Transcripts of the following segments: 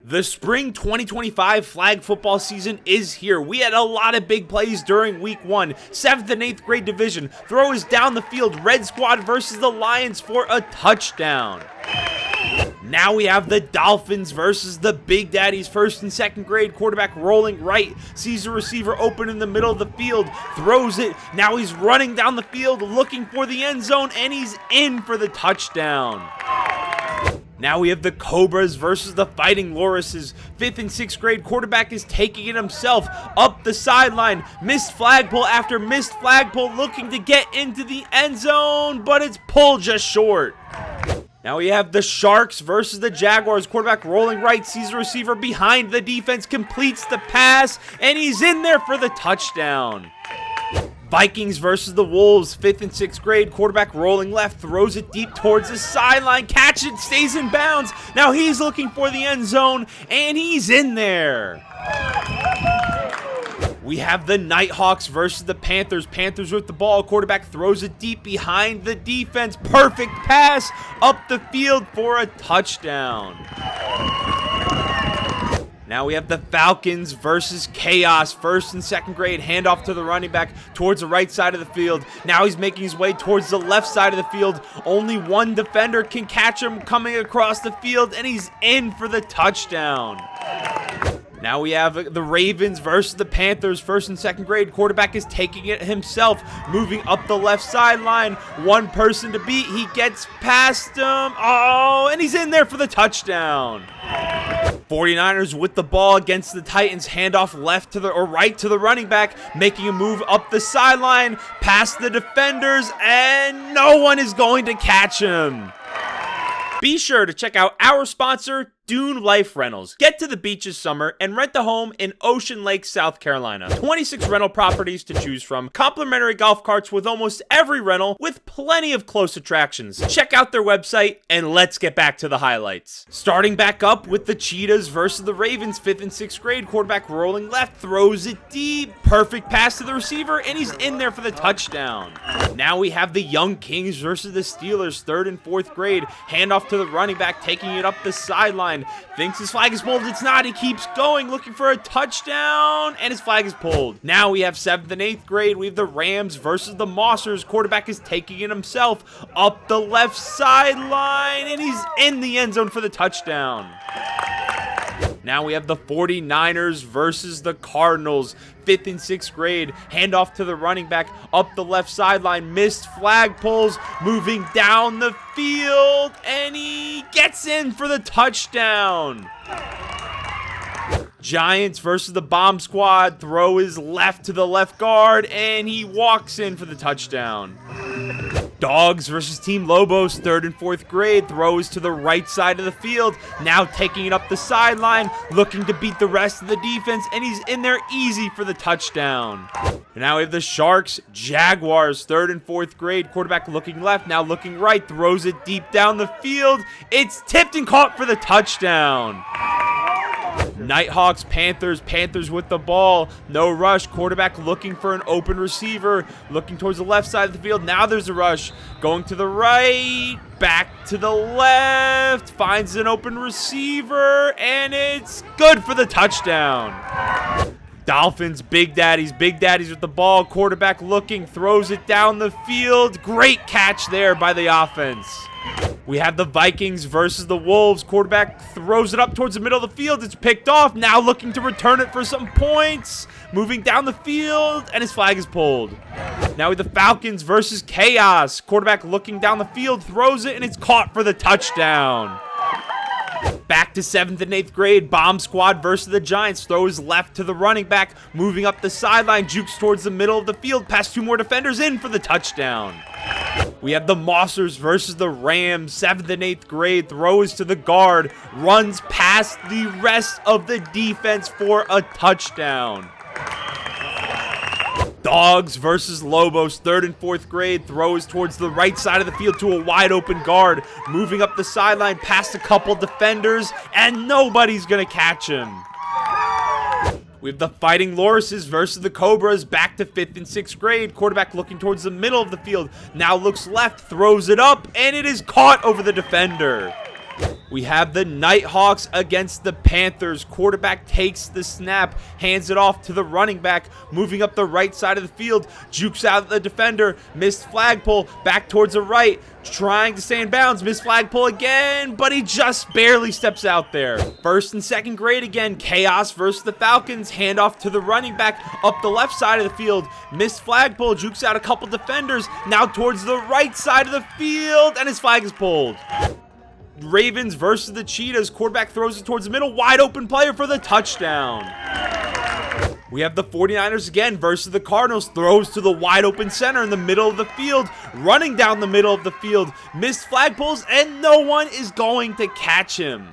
The spring 2025 flag football season is here. We had a lot of big plays during week 1. 7th and 8th grade division. Throw is down the field. Red squad versus the Lions for a touchdown. Now we have the Dolphins versus the Big Daddies. 1st and 2nd grade. Quarterback rolling right. Sees the receiver open in the middle of the field. Throws it. Now he's running down the field looking for the end zone, and he's in for the touchdown. Now we have the Cobras versus the Fighting Lorises. 5th and 6th grade. Quarterback is taking it himself up the sideline. Missed flagpole after missed flagpole, looking to get into the end zone, but it's pulled just short. Now we have the Sharks versus the Jaguars. Quarterback rolling right, sees the receiver behind the defense, completes the pass, and he's in there for the touchdown. Vikings versus the Wolves. 5th and 6th grade. Quarterback rolling left, throws it deep towards the sideline. Catch it, stays in bounds. Now he's looking for the end zone, and he's in there. We have the Nighthawks versus the Panthers. Panthers with the ball. Quarterback throws it deep behind the defense. Perfect pass up the field for a touchdown. Now we have the Falcons versus Chaos. 1st and 2nd grade. Handoff to the running back towards the right side of the field. Now he's making his way towards the left side of the field. Only one defender can catch him coming across the field, and he's in for the touchdown. Now we have the Ravens versus the Panthers. 1st and 2nd grade. Quarterback is taking it himself, moving up the left sideline. One person to beat. He gets past him. Oh, and he's in there for the touchdown. 49ers with the ball against the Titans. Handoff left to the right to the running back, making a move up the sideline, past the defenders, and no one is going to catch him. Be sure to check out our sponsor, Dune Life Rentals. Get to the beach this summer and rent a home in Ocean Lake, South Carolina. 26 rental properties to choose from, complimentary golf carts with almost every rental, with plenty of close attractions. Check out their website, and let's get back to the highlights. Starting back up with the Cheetahs versus the Ravens. 5th and 6th grade. Quarterback rolling left, throws it deep. Perfect pass to the receiver, and he's in there for the touchdown. Now we have the Young Kings versus the Steelers. 3rd and 4th grade. Handoff to the running back, taking it up the sideline. Thinks his flag is pulled. It's not. He keeps going, looking for a touchdown, and his flag is pulled. Now we have 7th and 8th grade. We have the Rams versus the Mossers. Quarterback is taking it himself up the left sideline, and he's in the end zone for the touchdown. Now we have the 49ers versus the Cardinals. 5th and 6th grade. Handoff to the running back up the left sideline. Missed flagpoles. Moving down the field. And he gets in for the touchdown. Giants versus the Bomb Squad. Throw is left to the left guard. And he walks in for the touchdown. Dogs versus Team Lobos. 3rd and 4th grade. Throws to the right side of the field. Now taking it up the sideline. Looking to beat the rest of the defense. And he's in there easy for the touchdown. And now we have the Sharks. Jaguars. 3rd and 4th grade. Quarterback looking left. Now looking right. Throws it deep down the field. It's tipped and caught for the touchdown. Nighthawks, Panthers. Panthers with the ball. No rush. Quarterback looking for an open receiver. Looking towards the left side of the field. Now there's a rush. Going to the right. Back to the left. Finds an open receiver. And it's good for the touchdown. Dolphins, Big Daddies. Big Daddies with the ball. Quarterback looking. Throws it down the field. Great catch there by the offense. We have the Vikings versus the Wolves. Quarterback throws it up towards the middle of the field. It's picked off. Now looking to return it for some points. Moving down the field, and his flag is pulled. Now with the Falcons versus Chaos. Quarterback looking down the field, throws it, and it's caught for the touchdown. Back to 7th and 8th grade. Bomb Squad versus the Giants. Throws left to the running back. Moving up the sideline. Jukes towards the middle of the field. Past 2 more defenders, in for the touchdown. We have the Mossers versus the Rams. 7th and 8th grade. Throws to the guard. Runs past the rest of the defense for a touchdown. Dogs versus Lobos. 3rd and 4th grade. Throws towards the right side of the field to a wide open guard. Moving up the sideline past a couple defenders, and nobody's going to catch him. We have the Fighting Lorises versus the Cobras. Back to 5th and 6th grade. Quarterback looking towards the middle of the field. Now looks left, throws it up, and it is caught over the defender. We have the Nighthawks against the Panthers. Quarterback takes the snap, hands it off to the running back, moving up the right side of the field, jukes out the defender, missed flagpole, back towards the right, trying to stay in bounds, missed flagpole again, but he just barely steps out there. First and second grade again, Chaos versus the Falcons, handoff to the running back, up the left side of the field, missed flagpole, jukes out a couple defenders, now towards the right side of the field, and his flag is pulled. Ravens versus the Cheetahs. Quarterback throws it towards the middle. Wide open player for the touchdown. We have the 49ers again versus the Cardinals. Throws to the wide open center in the middle of the field. Running down the middle of the field. Missed flagpoles, and no one is going to catch him.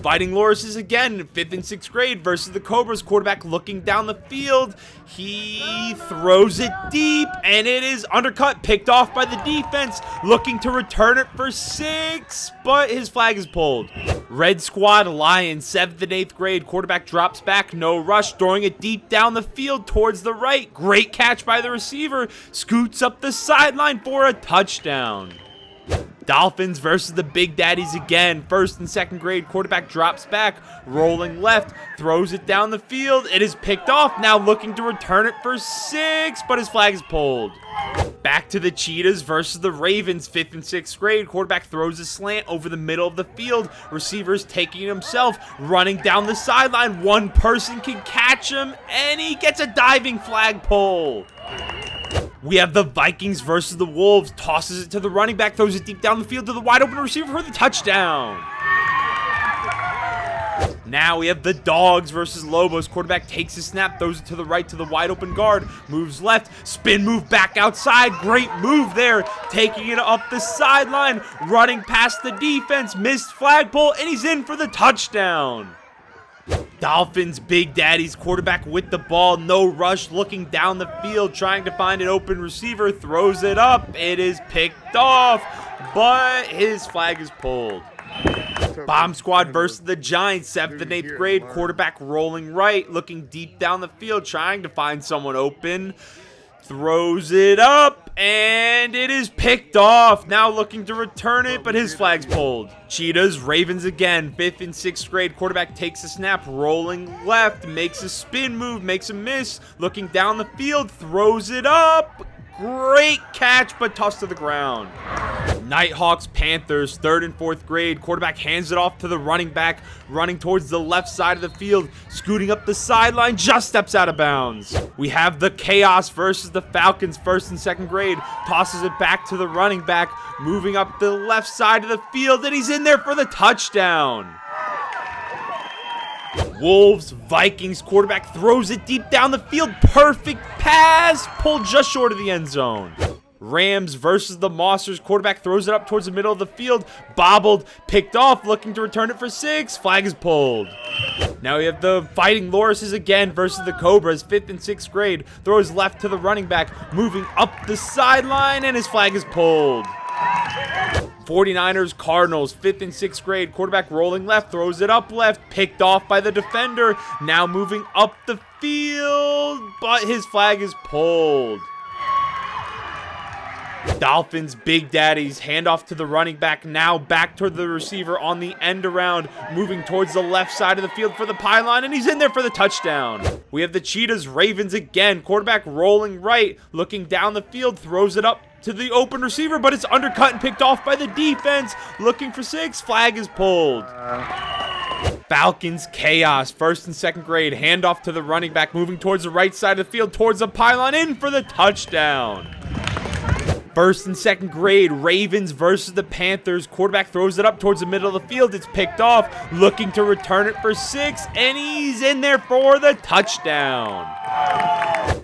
Fighting Lorises again, 5th and 6th grade versus the Cobras. Quarterback looking down the field. He throws it deep, and it is undercut, picked off by the defense. Looking to return it for 6, but his flag is pulled. Red Squad Lions, 7th and 8th grade. Quarterback drops back, no rush, throwing it deep down the field towards the right. Great catch by the receiver. Scoots up the sideline for a touchdown. Dolphins versus the Big Daddies again. 1st and 2nd grade. Quarterback drops back, rolling left, throws it down the field. It is picked off, now looking to return it for 6, but his flag is pulled. Back to the Cheetahs versus the Ravens. 5th and 6th grade. Quarterback throws a slant over the middle of the field. Receiver's taking it himself, running down the sideline. One person can catch him, and he gets a diving flagpole. We have the Vikings versus the Wolves. Tosses it to the running back, throws it deep down the field to the wide open receiver for the touchdown. Now we have the Dogs versus Lobos. Quarterback takes the snap, throws it to the right to the wide open guard, moves left, spin move back outside. Great move there, taking it up the sideline, running past the defense, missed flagpole, and he's in for the touchdown. Dolphins Big Daddies. Quarterback with the ball, no rush, looking down the field, trying to find an open receiver, throws it up. It is picked off, but his flag is pulled. Bomb Squad versus the Giants. 7th and 8th grade. Quarterback rolling right, looking deep down the field, trying to find someone open. Throws it up, and it is picked off. Now looking to return it, but his flag's pulled. Cheetahs, Ravens again. 5th and 6th grade. Quarterback takes a snap, rolling left, makes a spin move, makes a miss. Looking down the field, throws it up. Great catch, but tossed to the ground. Nighthawks, Panthers, 3rd and 4th grade. Quarterback hands it off to the running back, running towards the left side of the field, scooting up the sideline, just steps out of bounds. We have the Chaos versus the Falcons, 1st and 2nd grade. Tosses it back to the running back, moving up the left side of the field, and he's in there for the touchdown. Wolves, Vikings. Quarterback throws it deep down the field. Perfect pass, pulled just short of the end zone. Rams versus the Mossers. Quarterback throws it up towards the middle of the field. Bobbled, picked off, looking to return it for 6. Flag is pulled. Now we have the Fighting Lorises again versus the Cobras. 5th and 6th grade. Throws left to the running back, moving up the sideline, and his flag is pulled. 49ers, Cardinals, 5th and 6th grade. Quarterback rolling left, throws it up left, picked off by the defender. Now moving up the field, but his flag is pulled. Dolphins, Big Daddies, handoff to the running back, now back toward the receiver on the end around, moving towards the left side of the field for the pylon, and he's in there for the touchdown. We have the Cheetahs, Ravens again. Quarterback rolling right, looking down the field, throws it up to the open receiver, but it's undercut and picked off by the defense. Looking for 6, flag is pulled. Falcons, Chaos, 1st and 2nd grade. Handoff to the running back, moving towards the right side of the field, towards the pylon, in for the touchdown. 1st and 2nd grade. Ravens versus the Panthers. Quarterback throws it up towards the middle of the field. It's picked off, looking to return it for 6, and he's in there for the touchdown.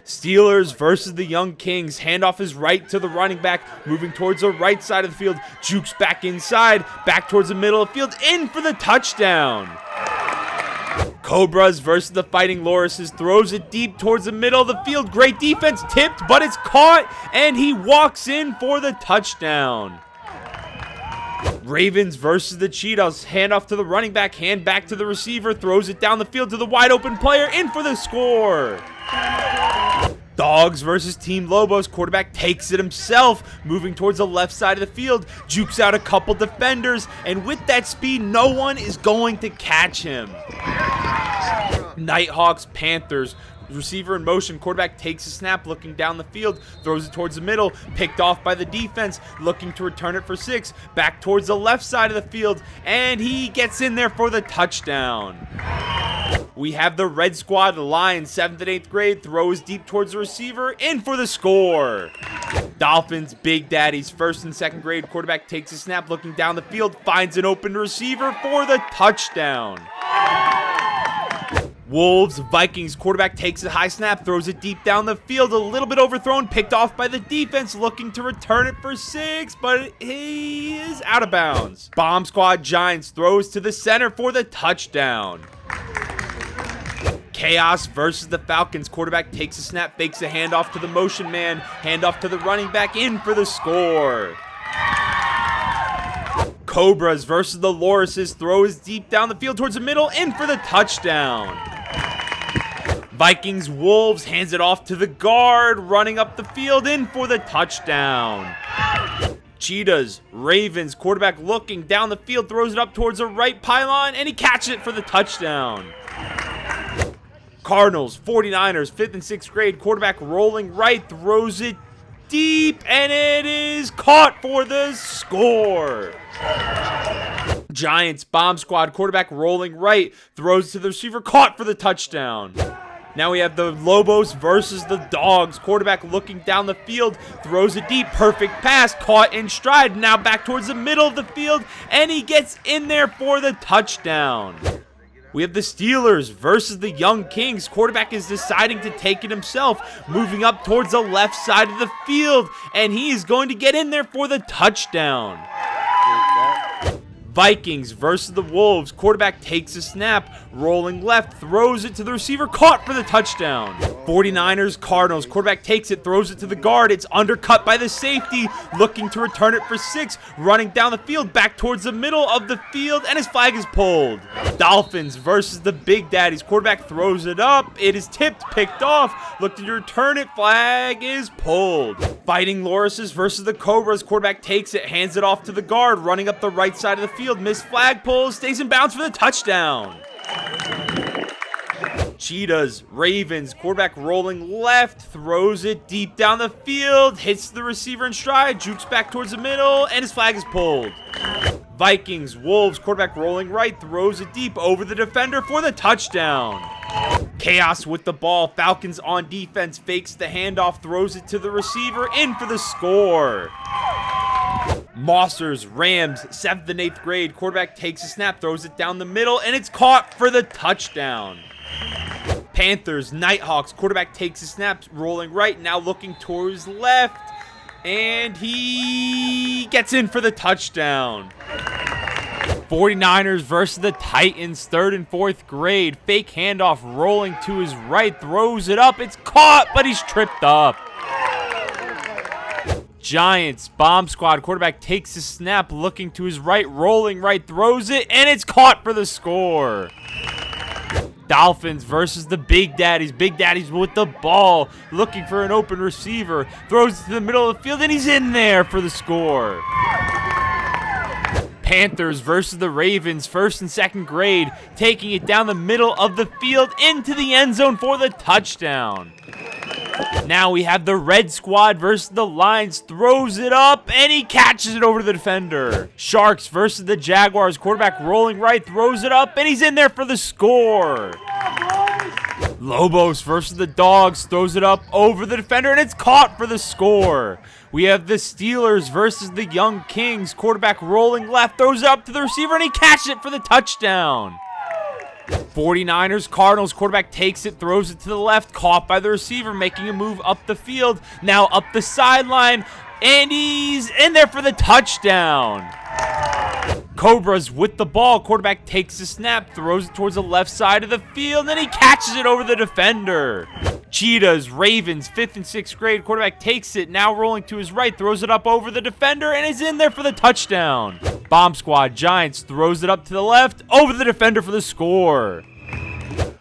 Steelers versus the Young Kings. Handoff is right to the running back, moving towards the right side of the field. Jukes back inside, back towards the middle of the field, in for the touchdown. Cobras versus the Fighting Lorises. Throws it deep towards the middle of the field. Great defense, tipped, but it's caught, and he walks in for the touchdown. Ravens versus the Cheetahs. Handoff to the running back, hand back to the receiver. Throws it down the field to the wide open player, in for the score. Dogs versus Team Lobos. Quarterback takes it himself, moving towards the left side of the field, jukes out a couple defenders, and with that speed, no one is going to catch him. Nighthawks, Panthers. Receiver in motion, quarterback takes a snap, looking down the field, throws it towards the middle, picked off by the defense, looking to return it for 6, back towards the left side of the field, and he gets in there for the touchdown. We have the red squad, the Lions, 7th and 8th grade, throws deep towards the receiver, in for the score. Dolphins, Big Daddies, 1st and 2nd grade, quarterback takes a snap, looking down the field, finds an open receiver for the touchdown. Wolves, Vikings, quarterback takes a high snap, throws it deep down the field, a little bit overthrown, picked off by the defense, looking to return it for 6, but he is out of bounds. Bomb Squad, Giants, throws to the center for the touchdown. Chaos versus the Falcons, quarterback takes a snap, fakes a handoff to the motion man, handoff to the running back, in for the score. Cobras versus the Lorises, throws deep down the field towards the middle, in for the touchdown. Vikings, Wolves, hands it off to the guard, running up the field, in for the touchdown. Cheetahs, Ravens, quarterback looking down the field, throws it up towards the right pylon, and he catches it for the touchdown. Cardinals, 49ers, 5th and 6th grade, quarterback rolling right, throws it deep, and it is caught for the score. Giants, Bomb Squad, quarterback rolling right, throws to the receiver, caught for the touchdown. Now we have the Lobos versus the Dogs. Quarterback looking down the field, throws it deep, perfect pass, caught in stride. Now back towards the middle of the field, and he gets in there for the touchdown. We have the Steelers versus the Young Kings. Quarterback is deciding to take it himself, moving up towards the left side of the field, and he is going to get in there for the touchdown. Vikings versus the Wolves. Quarterback takes a snap, rolling left, throws it to the receiver, caught for the touchdown. 49ers, Cardinals. Quarterback takes it, throws it to the guard. It's undercut by the safety, looking to return it for 6, running down the field, back towards the middle of the field, and his flag is pulled. Dolphins versus the Big Daddies. Quarterback throws it up. It is tipped, picked off, looking to return it, flag is pulled. Fighting Lorises versus the Cobras. Quarterback takes it, hands it off to the guard, running up the right side of the field, missed flag pulls, stays in bounds for the touchdown. Cheetahs, Ravens, quarterback rolling left, throws it deep down the field, hits the receiver in stride, jukes back towards the middle, and his flag is pulled. Vikings, Wolves, quarterback rolling right, throws it deep over the defender for the touchdown. Chaos with the ball, Falcons on defense, fakes the handoff, throws it to the receiver, in for the score. Monsters, Rams, 7th and 8th grade, quarterback takes a snap, throws it down the middle, and it's caught for the touchdown. Panthers, Nighthawks, quarterback takes a snap, rolling right, now looking towards left, and he gets in for the touchdown. 49ers versus the Titans, 3rd and 4th grade, fake handoff, rolling to his right, throws it up, it's caught, but he's tripped up. Giants, Bomb Squad, quarterback takes a snap, looking to his right, rolling right, throws it, and it's caught for the score. Dolphins versus the Big Daddies. Big Daddies with the ball, looking for an open receiver, throws it to the middle of the field, and he's in there for the score. Panthers versus the Ravens, 1st and 2nd grade, taking it down the middle of the field into the end zone for the touchdown. Now we have the Red Squad versus the Lions, throws it up, and he catches it over the defender. Sharks versus the Jaguars, quarterback rolling right, throws it up, and he's in there for the score. Lobos versus the Dogs, throws it up over the defender, and it's caught for the score. We have the Steelers versus the Young Kings, quarterback rolling left, throws it up to the receiver, and he catches it for the touchdown. 49ers, Cardinals, quarterback takes it, throws it to the left, caught by the receiver, making a move up the field, now up the sideline, and he's in there for the touchdown. Cobras with the ball, quarterback takes the snap, throws it towards the left side of the field, and he catches it over the defender. Cheetahs, Ravens, 5th and 6th grade, quarterback takes it, now rolling to his right, throws it up over the defender, and is in there for the touchdown. Bomb Squad, Giants, throws it up to the left, over the defender for the score.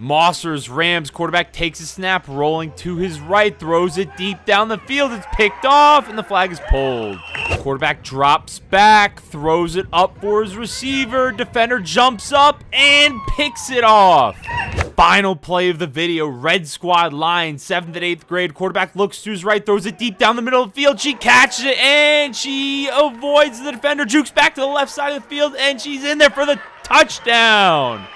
Mosser's Rams quarterback takes a snap, rolling to his right, throws it deep down the field. It's picked off, and the flag is pulled. Quarterback drops back, throws it up for his receiver. Defender jumps up and picks it off. Final play of the video, Red Squad Lions, 7th and 8th grade. Quarterback looks to his right, throws it deep down the middle of the field. She catches it, and she avoids the defender, jukes back to the left side of the field, and she's in there for the touchdown.